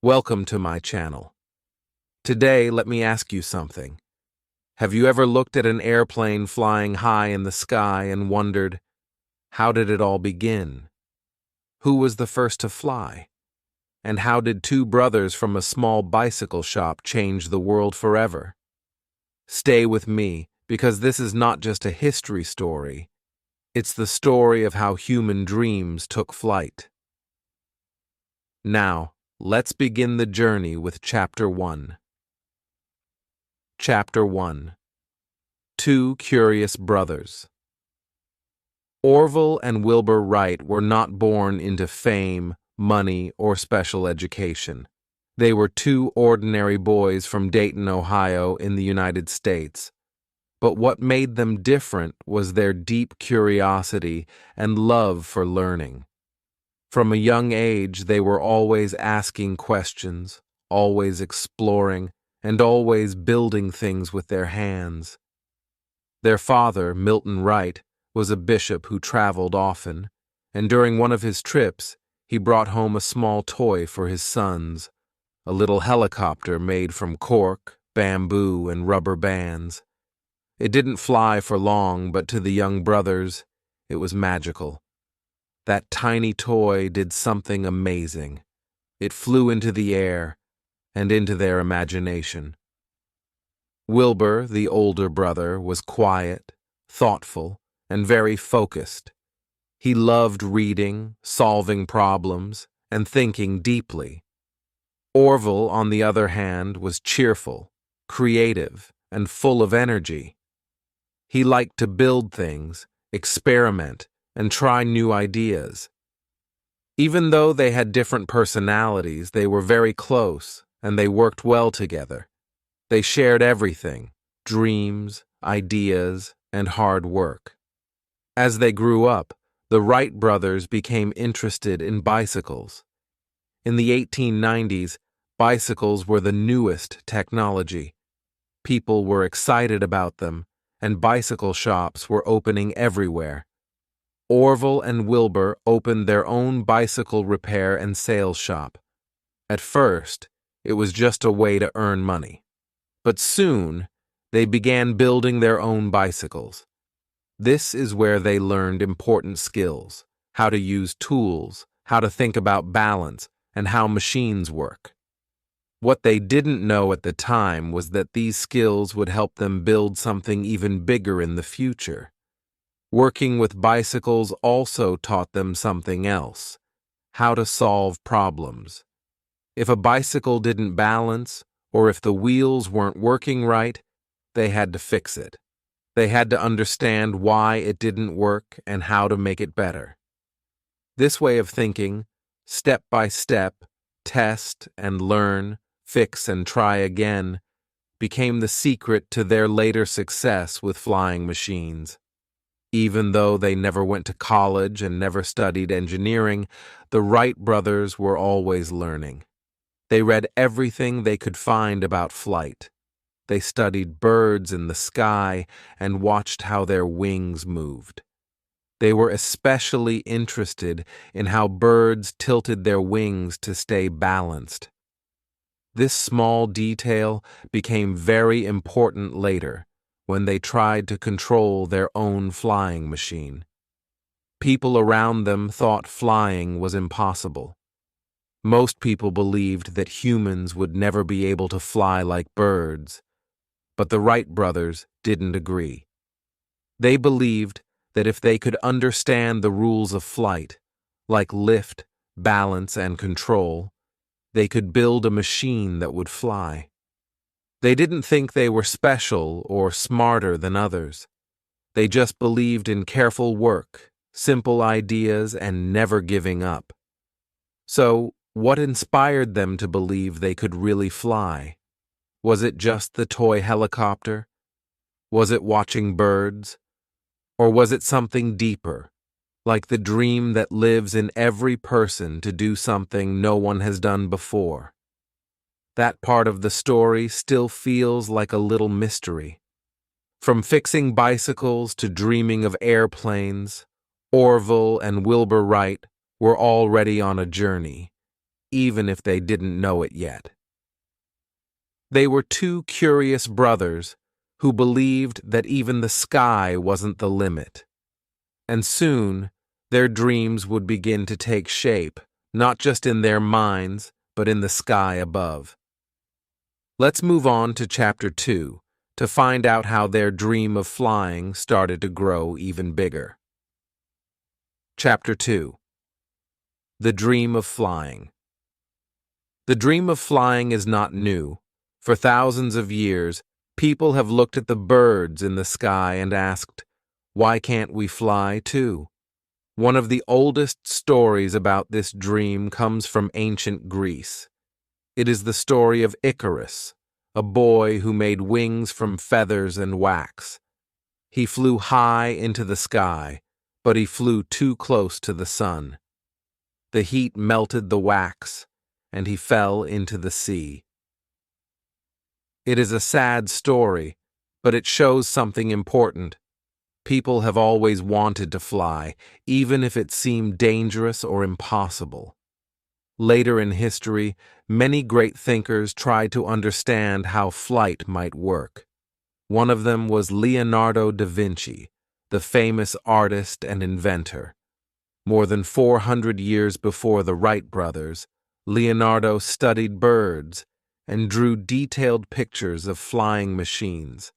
Welcome to my channel. Today, let me ask you something. Have you ever looked at an airplane flying high in the sky and wondered, how did it all begin? Who was the first to fly? And how did two brothers from a small bicycle shop change the world forever? Stay with me, because this is not just a history story. It's the story of how human dreams took flight. Now, let's begin the journey with Chapter 1. Chapter 1. Two Curious Brothers. Orville and Wilbur Wright were not born into fame, money, or special education. They were two ordinary boys from Dayton, Ohio, in the United States. But what made them different was their deep curiosity and love for learning. From a young age, they were always asking questions, always exploring, and always building things with their hands. Their father, Milton Wright, was a bishop who traveled often, and during one of his trips, he brought home a small toy for his sons, a little helicopter made from cork, bamboo, and rubber bands. It didn't fly for long, but to the young brothers, it was magical. That tiny toy did something amazing. It flew into the air and into their imagination. Wilbur, the older brother, was quiet, thoughtful, and very focused. He loved reading, solving problems, and thinking deeply. Orville, on the other hand, was cheerful, creative, and full of energy. He liked to build things, experiment, and try new ideas. Even though they had different personalities, they were very close, and they worked well together. They shared everything: dreams, ideas, and hard work. As they grew up, the Wright brothers became interested in bicycles. In the 1890s, bicycles were the newest technology. People were excited about them, and bicycle shops were opening everywhere. Orville and Wilbur opened their own bicycle repair and sales shop. At first, it was just a way to earn money. But soon, they began building their own bicycles. This is where they learned important skills: how to use tools, how to think about balance, and how machines work. What they didn't know at the time was that these skills would help them build something even bigger in the future. Working with bicycles also taught them something else: how to solve problems. If a bicycle didn't balance, or if the wheels weren't working right, they had to fix it. They had to understand why it didn't work and how to make it better. This way of thinking, step by step, test and learn, fix and try again, became the secret to their later success with flying machines. Even though they never went to college and never studied engineering, the Wright brothers were always learning. They read everything they could find about flight. They studied birds in the sky and watched how their wings moved. They were especially interested in how birds tilted their wings to stay balanced. This small detail became very important later, when they tried to control their own flying machine. People around them thought flying was impossible. Most people believed that humans would never be able to fly like birds, but the Wright brothers didn't agree. They believed that if they could understand the rules of flight, like lift, balance, and control, they could build a machine that would fly. They didn't think they were special or smarter than others. They just believed in careful work, simple ideas, and never giving up. So, what inspired them to believe they could really fly? Was it just the toy helicopter? Was it watching birds? Or was it something deeper, like the dream that lives in every person to do something no one has done before? That part of the story still feels like a little mystery. From fixing bicycles to dreaming of airplanes, Orville and Wilbur Wright were already on a journey, even if they didn't know it yet. They were two curious brothers who believed that even the sky wasn't the limit. And soon, their dreams would begin to take shape, not just in their minds, but in the sky above. Let's move on to Chapter 2 to find out how their dream of flying started to grow even bigger. Chapter 2. The Dream of Flying. The dream of flying is not new. For thousands of years, people have looked at the birds in the sky and asked, why can't we fly too? One of the oldest stories about this dream comes from ancient Greece. It is the story of Icarus, a boy who made wings from feathers and wax. He flew high into the sky, but he flew too close to the sun. The heat melted the wax, and he fell into the sea. It is a sad story, but it shows something important. People have always wanted to fly, even if it seemed dangerous or impossible. Later in history, many great thinkers tried to understand how flight might work. One of them was Leonardo da Vinci, the famous artist and inventor. More than 400 years before the Wright brothers, Leonardo studied birds and drew detailed pictures of flying machines.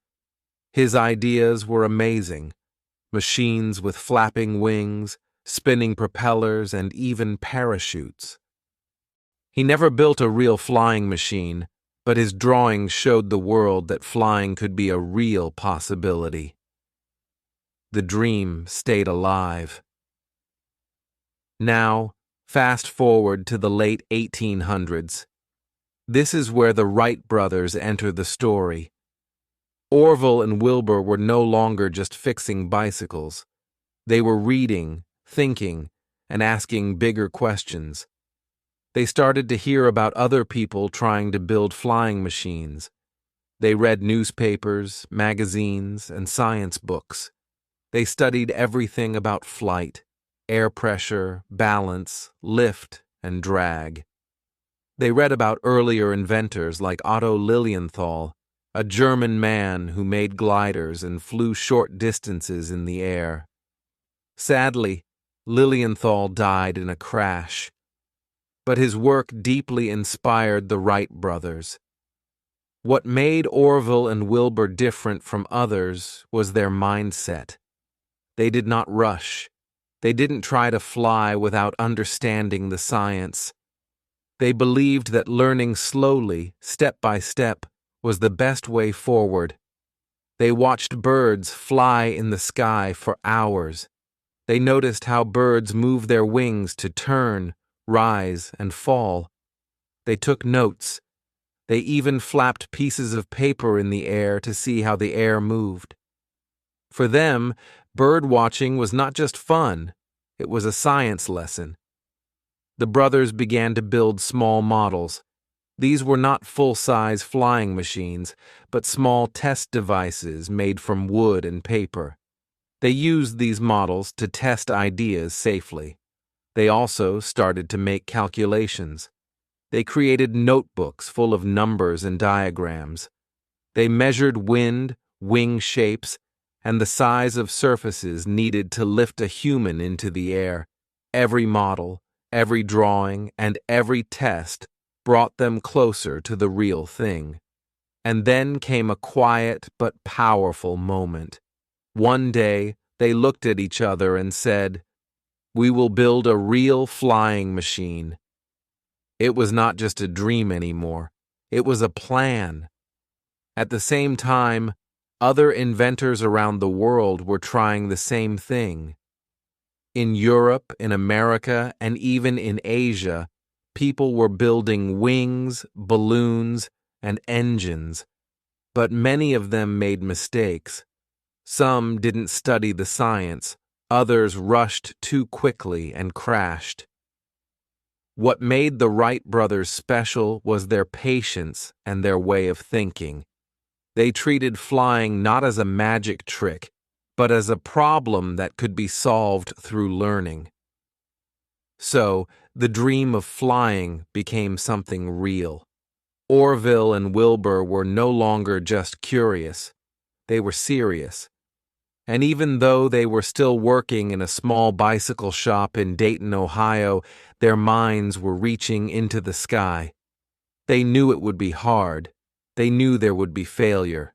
His ideas were amazing: machines with flapping wings, spinning propellers, and even parachutes. He never built a real flying machine, but his drawings showed the world that flying could be a real possibility. The dream stayed alive. Now, fast forward to the late 1800s. This is where the Wright brothers enter the story. Orville and Wilbur were no longer just fixing bicycles. They were reading, thinking, and asking bigger questions. They started to hear about other people trying to build flying machines. They read newspapers, magazines, and science books. They studied everything about flight: air pressure, balance, lift, and drag. They read about earlier inventors like Otto Lilienthal, a German man who made gliders and flew short distances in the air. Sadly, Lilienthal died in a crash, but his work deeply inspired the Wright brothers. What made Orville and Wilbur different from others was their mindset. They did not rush. They didn't try to fly without understanding the science. They believed that learning slowly, step by step, was the best way forward. They watched birds fly in the sky for hours. They noticed how birds move their wings to turn, rise, and fall. They took notes. They even flapped pieces of paper in the air to see how the air moved. For them, bird watching was not just fun, it was a science lesson. The brothers began to build small models. These were not full-size flying machines, but small test devices made from wood and paper. They used these models to test ideas safely. They also started to make calculations. They created notebooks full of numbers and diagrams. They measured wind, wing shapes, and the size of surfaces needed to lift a human into the air. Every model, every drawing, and every test brought them closer to the real thing. And then came a quiet but powerful moment. One day, they looked at each other and said, "We will build a real flying machine." It was not just a dream anymore. It was a plan. At the same time, other inventors around the world were trying the same thing. In Europe, in America, and even in Asia, people were building wings, balloons, and engines, but many of them made mistakes. Some didn't study the science, others rushed too quickly and crashed. What made the Wright brothers special was their patience and their way of thinking. They treated flying not as a magic trick, but as a problem that could be solved through learning. So, The dream of flying became something real. Orville and Wilbur were no longer just curious. They were serious. And even though they were still working in a small bicycle shop in Dayton, Ohio, their minds were reaching into the sky. They knew it would be hard. They knew there would be failure.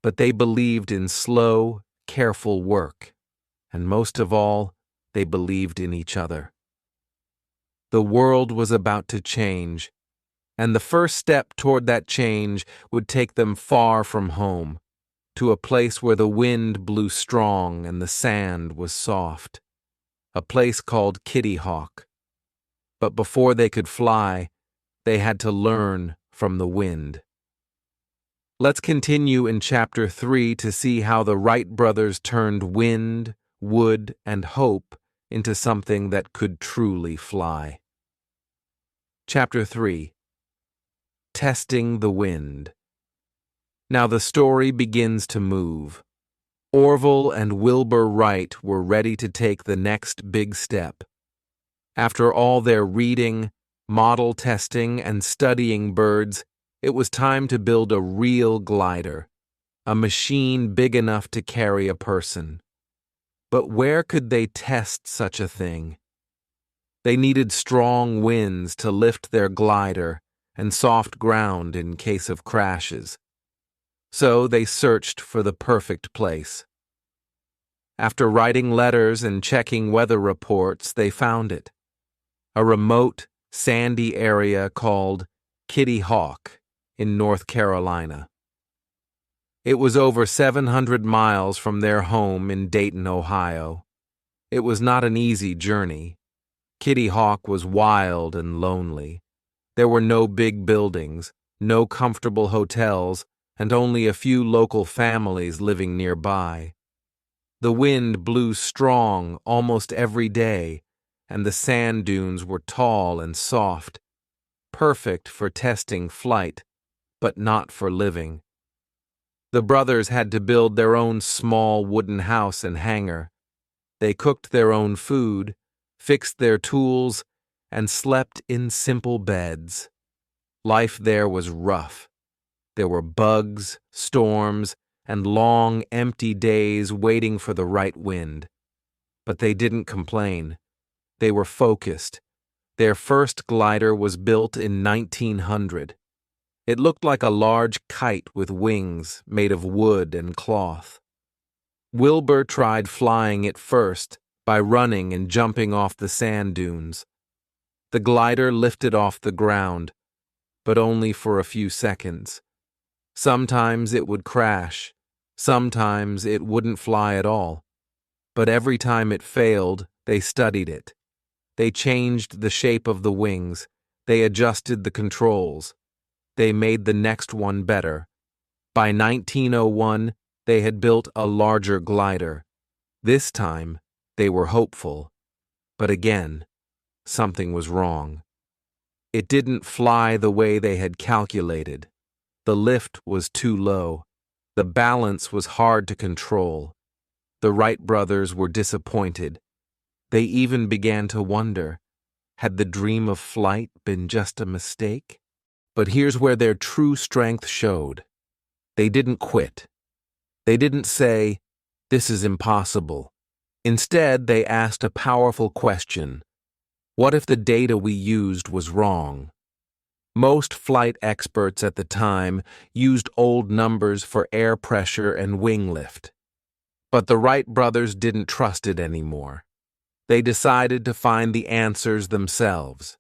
But they believed in slow, careful work. And most of all, they believed in each other. The world was about to change, and the first step toward that change would take them far from home, to a place where the wind blew strong and the sand was soft, a place called Kitty Hawk. But before they could fly, they had to learn from the wind. Let's continue in Chapter 3 to see how the Wright brothers turned wind, wood, and hope into something that could truly fly. Chapter 3. Testing the Wind. Now the story begins to move. Orville and Wilbur Wright were ready to take the next big step. After all their reading, model testing, and studying birds, it was time to build a real glider, a machine big enough to carry a person. But where could they test such a thing? They needed strong winds to lift their glider and soft ground in case of crashes. So they searched for the perfect place. After writing letters and checking weather reports, they found it. A remote, sandy area called Kitty Hawk in North Carolina. It was over 700 miles from their home in Dayton, Ohio. It was not an easy journey. Kitty Hawk was wild and lonely. There were no big buildings, no comfortable hotels, and only a few local families living nearby. The wind blew strong almost every day, and the sand dunes were tall and soft, perfect for testing flight, but not for living. The brothers had to build their own small wooden house and hangar. They cooked their own food, fixed their tools, and slept in simple beds. Life there was rough. There were bugs, storms, and long, empty days waiting for the right wind. But they didn't complain. They were focused. Their first glider was built in 1900. It looked like a large kite with wings made of wood and cloth. Wilbur tried flying it first by running and jumping off the sand dunes. The glider lifted off the ground, but only for a few seconds. Sometimes it would crash, sometimes it wouldn't fly at all. But every time it failed, they studied it. They changed the shape of the wings, they adjusted the controls. They made the next one better. By 1901, they had built a larger glider. This time, they were hopeful. But again, something was wrong. It didn't fly the way they had calculated. The lift was too low. The balance was hard to control. The Wright brothers were disappointed. They even began to wonder, had the dream of flight been just a mistake? But here's where their true strength showed. They didn't quit. They didn't say, "This is impossible." Instead, they asked a powerful question. What if the data we used was wrong? Most flight experts at the time used old numbers for air pressure and wing lift. But the Wright brothers didn't trust it anymore. They decided to find the answers themselves.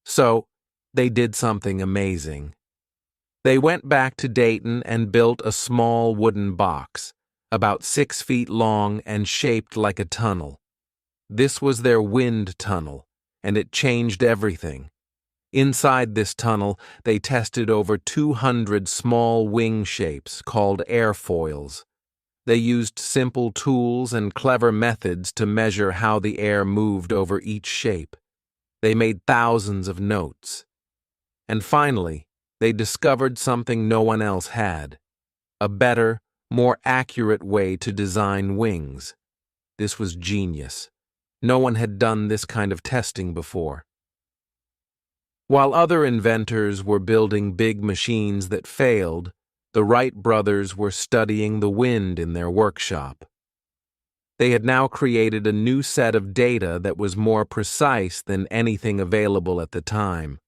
So, they did something amazing. They went back to Dayton and built a small wooden box, about 6 feet long and shaped like a tunnel. This was their wind tunnel, and it changed everything. Inside this tunnel, they tested over 200 small wing shapes called airfoils. They used simple tools and clever methods to measure how the air moved over each shape. They made thousands of notes. And finally, they discovered something no one else had: a better, more accurate way to design wings. This was genius. No one had done this kind of testing before. While other inventors were building big machines that failed, the Wright brothers were studying the wind in their workshop. They had now created a new set of data that was more precise than anything available at the time.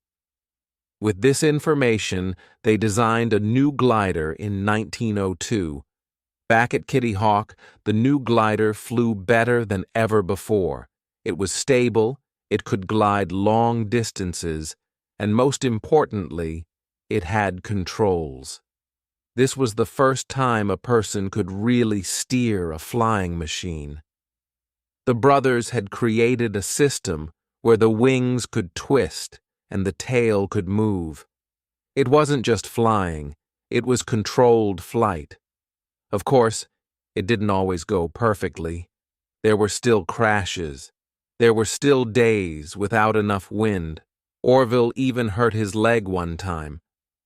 With this information, they designed a new glider in 1902. Back at Kitty Hawk, the new glider flew better than ever before. It was stable, it could glide long distances, and most importantly, it had controls. This was the first time a person could really steer a flying machine. The brothers had created a system where the wings could twist and the tail could move. It wasn't just flying, it was controlled flight. Of course, it didn't always go perfectly. There were still crashes. There were still days without enough wind. Orville even hurt his leg one time.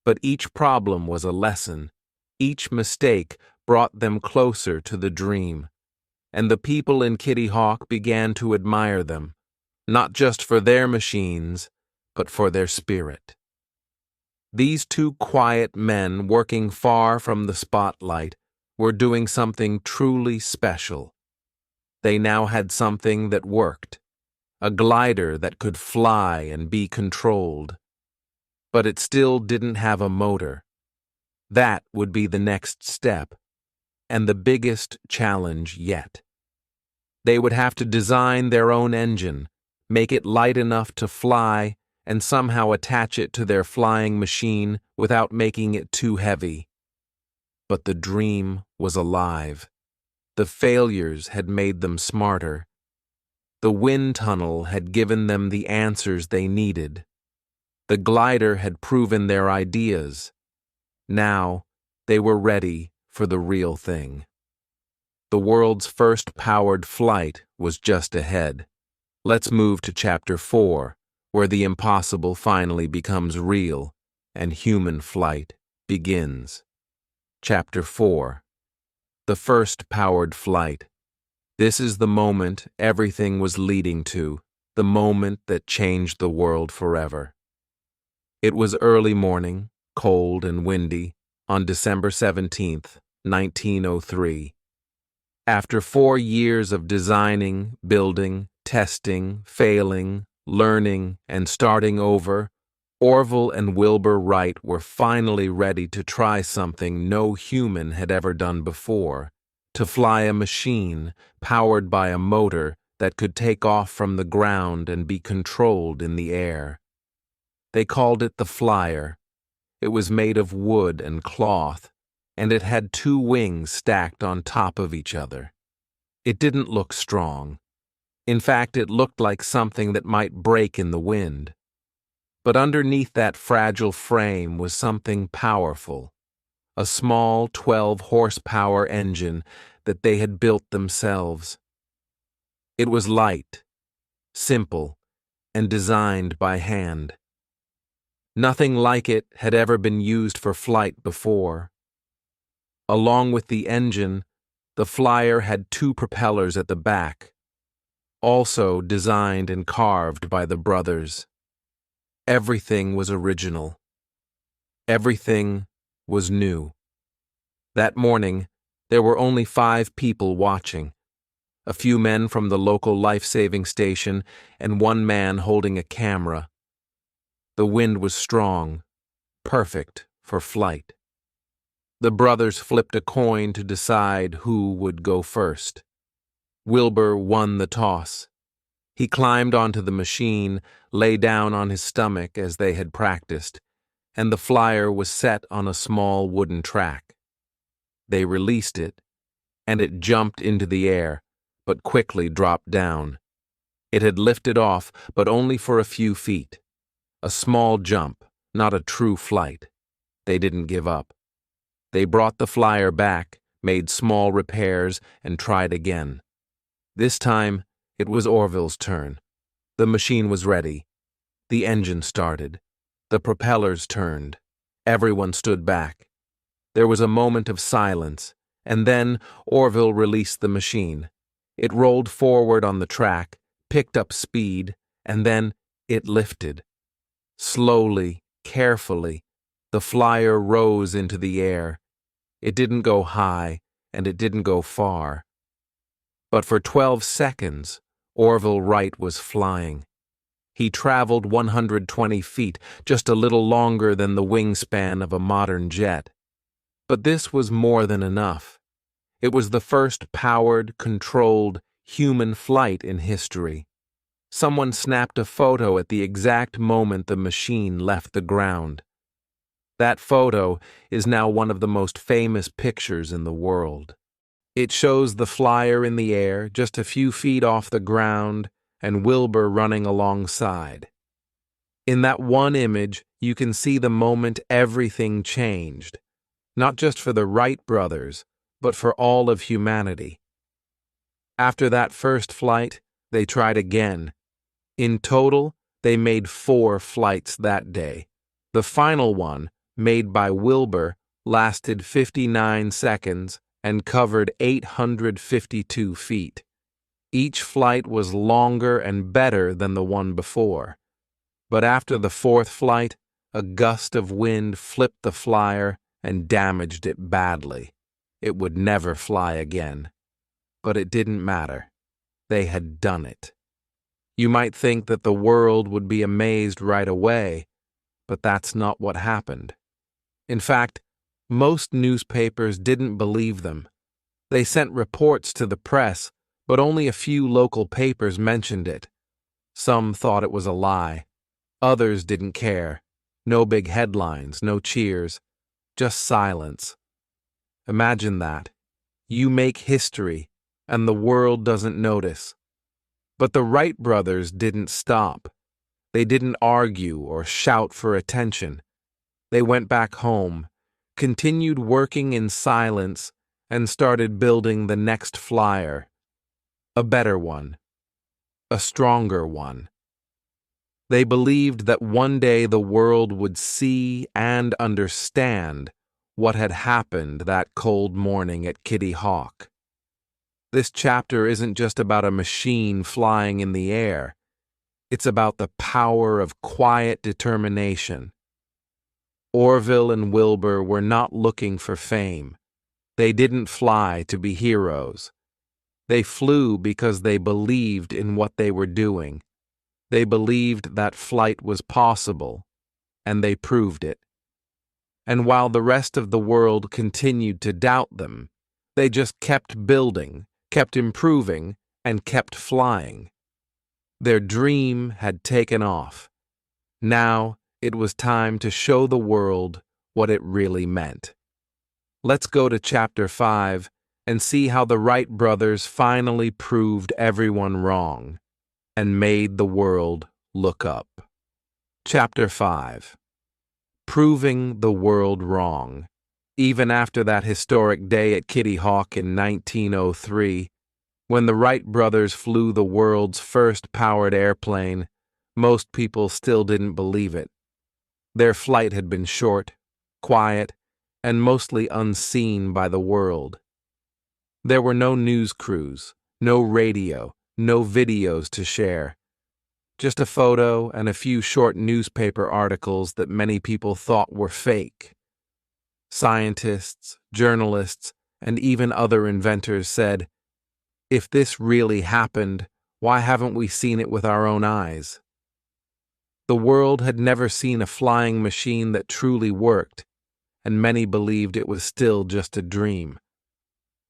But each problem was a lesson. Each mistake brought them closer to the dream. And the people in Kitty Hawk began to admire them, not just for their machines, but for their spirit. These two quiet men working far from the spotlight were doing something truly special. They now had something that worked, a glider that could fly and be controlled. But it still didn't have a motor. That would be the next step, and the biggest challenge yet. They would have to design their own engine, make it light enough to fly, and somehow attach it to their flying machine without making it too heavy. But the dream was alive. The failures had made them smarter. The wind tunnel had given them the answers they needed. The glider had proven their ideas. Now, they were ready for the real thing. The world's first powered flight was just ahead. Let's move to Chapter 4, where the impossible finally becomes real and human flight begins. Chapter 4. The first powered flight. This is the moment everything was leading to, the moment that changed the world forever. It was early morning, cold and windy, on December 17th, 1903. After 4 years of designing, building, testing, failing, learning, and starting over, Orville and Wilbur Wright were finally ready to try something no human had ever done before, to fly a machine powered by a motor that could take off from the ground and be controlled in the air. They called it the Flyer. It was made of wood and cloth, and it had 2 wings stacked on top of each other. It didn't look strong. In fact, it looked like something that might break in the wind. But underneath that fragile frame was something powerful, a small 12-horsepower engine that they had built themselves. It was light, simple, and designed by hand. Nothing like it had ever been used for flight before. Along with the engine, the Flyer had 2 propellers at the back, also designed and carved by the brothers. Everything was original. Everything was new. That morning, there were only 5 people watching. A few men from the local life-saving station and 1 man holding a camera. The wind was strong, perfect for flight. The brothers flipped a coin to decide who would go first. Wilbur won the toss. He climbed onto the machine, lay down on his stomach as they had practiced, and the Flyer was set on a small wooden track. They released it, and it jumped into the air, but quickly dropped down. It had lifted off, but only for a few feet. A small jump, not a true flight. They didn't give up. They brought the Flyer back, made small repairs, and tried again. This time, it was Orville's turn. The machine was ready. The engine started. The propellers turned. Everyone stood back. There was a moment of silence, and then Orville released the machine. It rolled forward on the track, picked up speed, and then it lifted. Slowly, carefully, the flyer rose into the air. It didn't go high, and it didn't go far. But for 12 seconds, Orville Wright was flying. He traveled 120 feet, just a little longer than the wingspan of a modern jet. But this was more than enough. It was the first powered, controlled, human flight in history. Someone snapped a photo at the exact moment the machine left the ground. That photo is now one of the most famous pictures in the world. It shows the flyer in the air, just a few feet off the ground, and Wilbur running alongside. In that one image, you can see the moment everything changed, not just for the Wright brothers, but for all of humanity. After that first flight, they tried again. In total, they made 4 flights that day. The final one, made by Wilbur, lasted 59 seconds and covered 852 feet. Each flight was longer and better than the one before. But after the 4th flight, a gust of wind flipped the flyer and damaged it badly. It would never fly again. But it didn't matter. They had done it. You might think that the world would be amazed right away, but that's not what happened. In fact, most newspapers didn't believe them. They sent reports to the press, but only a few local papers mentioned it. Some thought it was a lie. Others didn't care. No big headlines, no cheers, just silence. Imagine that. You make history, and the world doesn't notice. But the Wright brothers didn't stop. They didn't argue or shout for attention. They went back home, continued working in silence, and started building the next flyer. A better one. A stronger one. They believed that one day the world would see and understand what had happened that cold morning at Kitty Hawk. This chapter isn't just about a machine flying in the air. It's about the power of quiet determination. Orville and Wilbur were not looking for fame. They didn't fly to be heroes. They flew because they believed in what they were doing. They believed that flight was possible, and they proved it. And while the rest of the world continued to doubt them, they just kept building, kept improving, and kept flying. Their dream had taken off. Now it was time to show the world what it really meant. Let's go to Chapter 5 and see how the Wright brothers finally proved everyone wrong and made the world look up. Chapter 5. Proving the world wrong. Even after that historic day at Kitty Hawk in 1903, when the Wright brothers flew the world's first powered airplane, most people still didn't believe it. Their flight had been short, quiet, and mostly unseen by the world. There were no news crews, no radio, no videos to share. Just a photo and a few short newspaper articles that many people thought were fake. Scientists, journalists, and even other inventors said, "If this really happened, why haven't we seen it with our own eyes?" The world had never seen a flying machine that truly worked, and many believed it was still just a dream.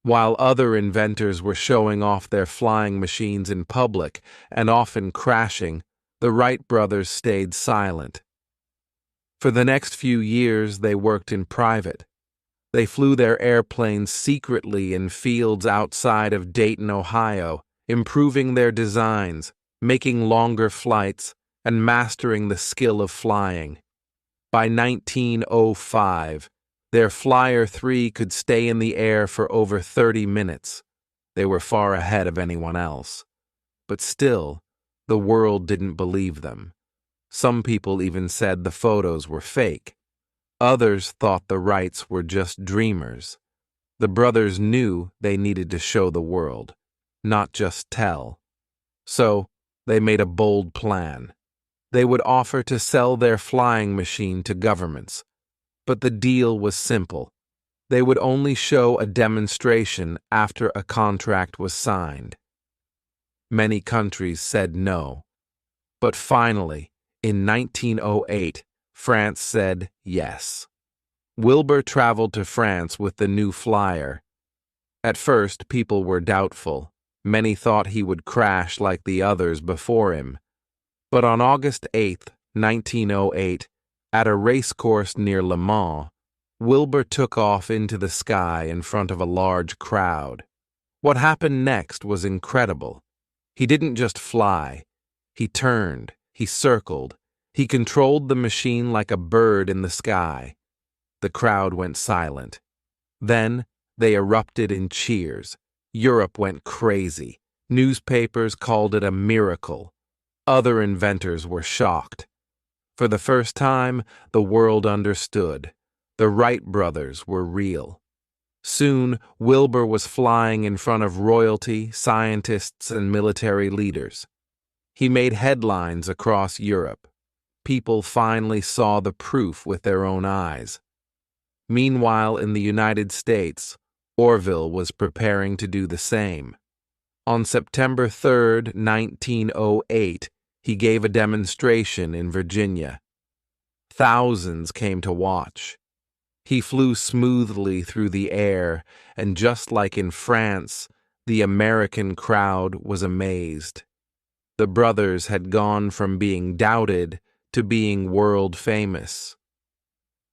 While other inventors were showing off their flying machines in public and often crashing, the Wright brothers stayed silent. For the next few years, they worked in private. They flew their airplanes secretly in fields outside of Dayton, Ohio, improving their designs, making longer flights, and mastering the skill of flying. By 1905, their Flyer 3 could stay in the air for over 30 minutes. They were far ahead of anyone else. But still, the world didn't believe them. Some people even said the photos were fake. Others thought the Wrights were just dreamers. The brothers knew they needed to show the world, not just tell. So, they made a bold plan. They would offer to sell their flying machine to governments, but the deal was simple. They would only show a demonstration after a contract was signed. Many countries said no, but finally, in 1908, France said yes. Wilbur traveled to France with the new flyer. At first, people were doubtful. Many thought he would crash like the others before him. But on August 8, 1908, at a racecourse near Le Mans, Wilbur took off into the sky in front of a large crowd. What happened next was incredible. He didn't just fly. He turned, he circled, he controlled the machine like a bird in the sky. The crowd went silent. Then they erupted in cheers. Europe went crazy. Newspapers called it a miracle. Other inventors were shocked. For the first time, the world understood. The Wright brothers were real. Soon, Wilbur was flying in front of royalty, scientists, and military leaders. He made headlines across Europe. People finally saw the proof with their own eyes. Meanwhile, in the United States, Orville was preparing to do the same. On September 3, 1908, he gave a demonstration in Virginia. Thousands came to watch. He flew smoothly through the air, and just like in France, the American crowd was amazed. The brothers had gone from being doubted to being world famous.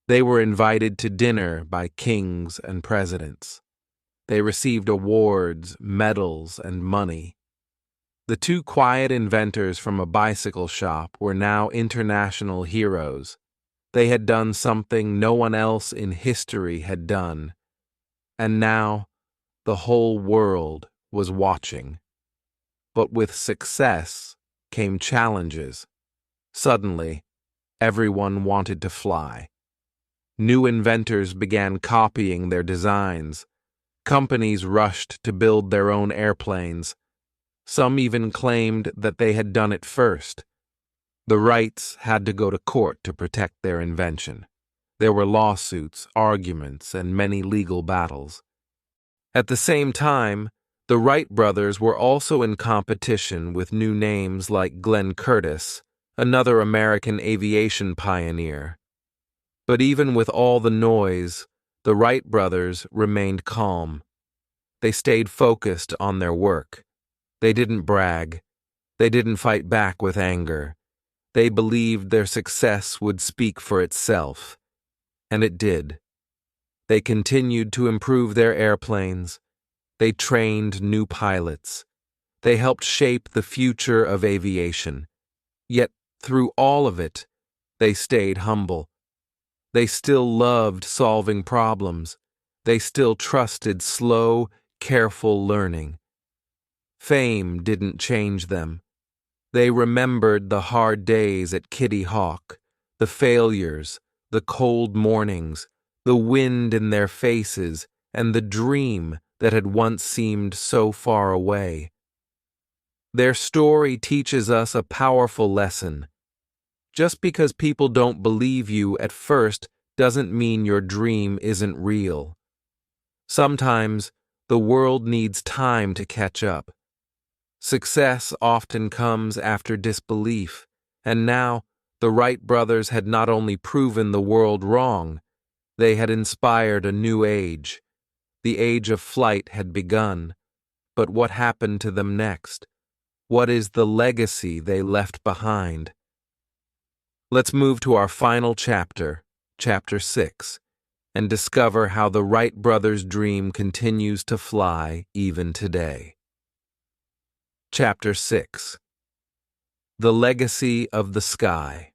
They were invited to dinner by kings and presidents. They received awards, medals, and money. The two quiet inventors from a bicycle shop were now international heroes. They had done something no one else in history had done. And now, the whole world was watching. But with success came challenges. Suddenly, everyone wanted to fly. New inventors began copying their designs. Companies rushed to build their own airplanes. Some even claimed that they had done it first. The Wrights had to go to court to protect their invention. There were lawsuits, arguments, and many legal battles. At the same time, the Wright brothers were also in competition with new names like Glenn Curtiss, another American aviation pioneer. But even with all the noise, the Wright brothers remained calm. They stayed focused on their work. They didn't brag. They didn't fight back with anger. They believed their success would speak for itself. And it did. They continued to improve their airplanes. They trained new pilots. They helped shape the future of aviation. Yet, through all of it, they stayed humble. They still loved solving problems. They still trusted slow, careful learning. Fame didn't change them. They remembered the hard days at Kitty Hawk, the failures, the cold mornings, the wind in their faces, and the dream that had once seemed so far away. Their story teaches us a powerful lesson. Just because people don't believe you at first doesn't mean your dream isn't real. Sometimes the world needs time to catch up. Success often comes after disbelief, and now the Wright brothers had not only proven the world wrong, they had inspired a new age. The age of flight had begun. But what happened to them next? What is the legacy they left behind? Let's move to our final chapter, Chapter 6, and discover how the Wright brothers' dream continues to fly even today. Chapter 6. The Legacy of the Sky.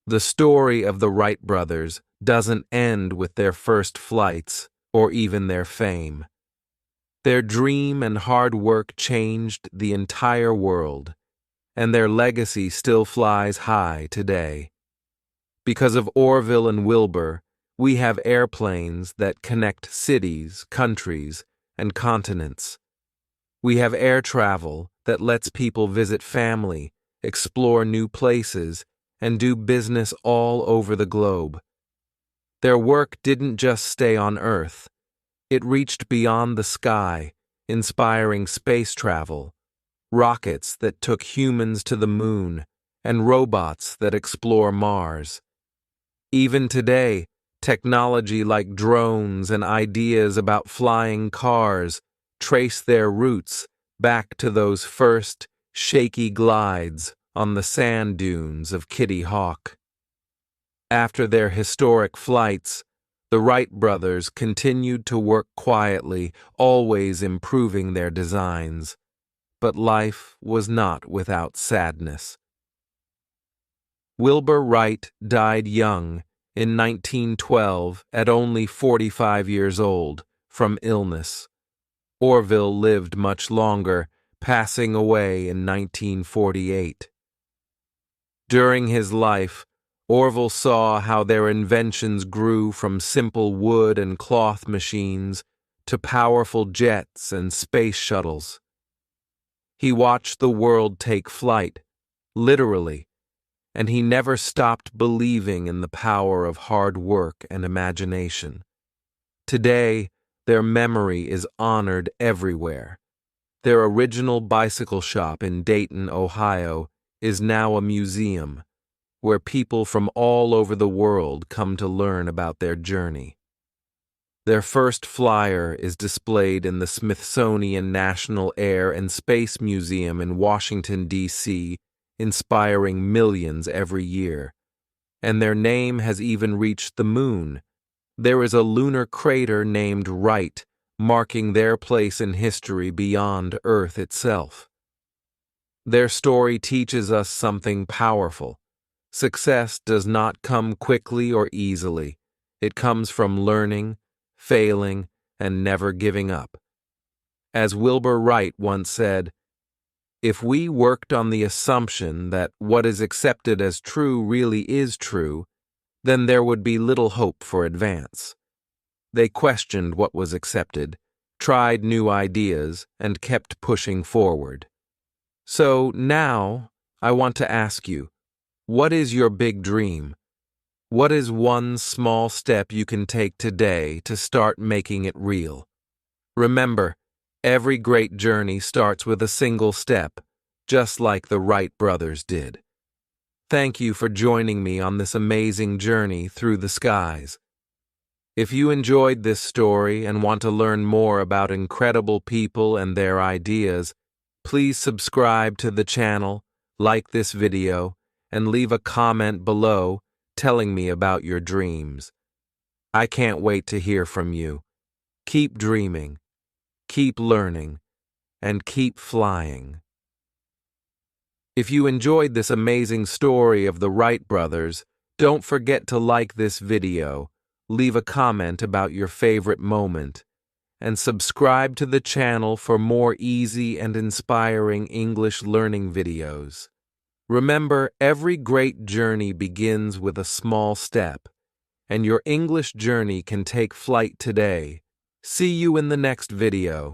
The story of the Wright brothers doesn't end with their first flights or even their fame. Their dream and hard work changed the entire world, and their legacy still flies high today. Because of Orville and Wilbur, we have airplanes that connect cities, countries, and continents. We have air travel that lets people visit family explore new places, and do business all over the globe. Their work didn't just stay on Earth. It reached beyond the sky, inspiring space travel, rockets that took humans to the moon, and robots that explore Mars. Even today, technology like drones and ideas about flying cars trace their roots back to those first shaky glides on the sand dunes of Kitty Hawk. After their historic flights, the Wright brothers continued to work quietly, always improving their designs. But life was not without sadness. Wilbur Wright died young in 1912 at only 45 years old from illness. Orville lived much longer, passing away in 1948. During his life, Orville saw how their inventions grew from simple wood and cloth machines to powerful jets and space shuttles. He watched the world take flight, literally, and he never stopped believing in the power of hard work and imagination. Today, their memory is honored everywhere. Their original bicycle shop in Dayton, Ohio, is now a museum where people from all over the world come to learn about their journey. Their first flyer is displayed in the Smithsonian National Air and Space Museum in Washington, D.C., inspiring millions every year. And their name has even reached the moon. There is a lunar crater named Wright, marking their place in history beyond Earth itself. Their story teaches us something powerful. Success does not come quickly or easily. It comes from learning, failing, and never giving up. As Wilbur Wright once said, "If we worked on the assumption that what is accepted as true really is true, then there would be little hope for advance." They questioned what was accepted, tried new ideas, and kept pushing forward. So now, I want to ask you, what is your big dream? What is one small step you can take today to start making it real? Remember, every great journey starts with a single step, just like the Wright brothers did. Thank you for joining me on this amazing journey through the skies. If you enjoyed this story and want to learn more about incredible people and their ideas, please subscribe to the channel, like this video, and leave a comment below telling me about your dreams. I can't wait to hear from you. Keep dreaming, keep learning, and keep flying. If you enjoyed this amazing story of the Wright brothers, don't forget to like this video, leave a comment about your favorite moment, and subscribe to the channel for more easy and inspiring English learning videos. Remember, every great journey begins with a small step, and your English journey can take flight today. See you in the next video.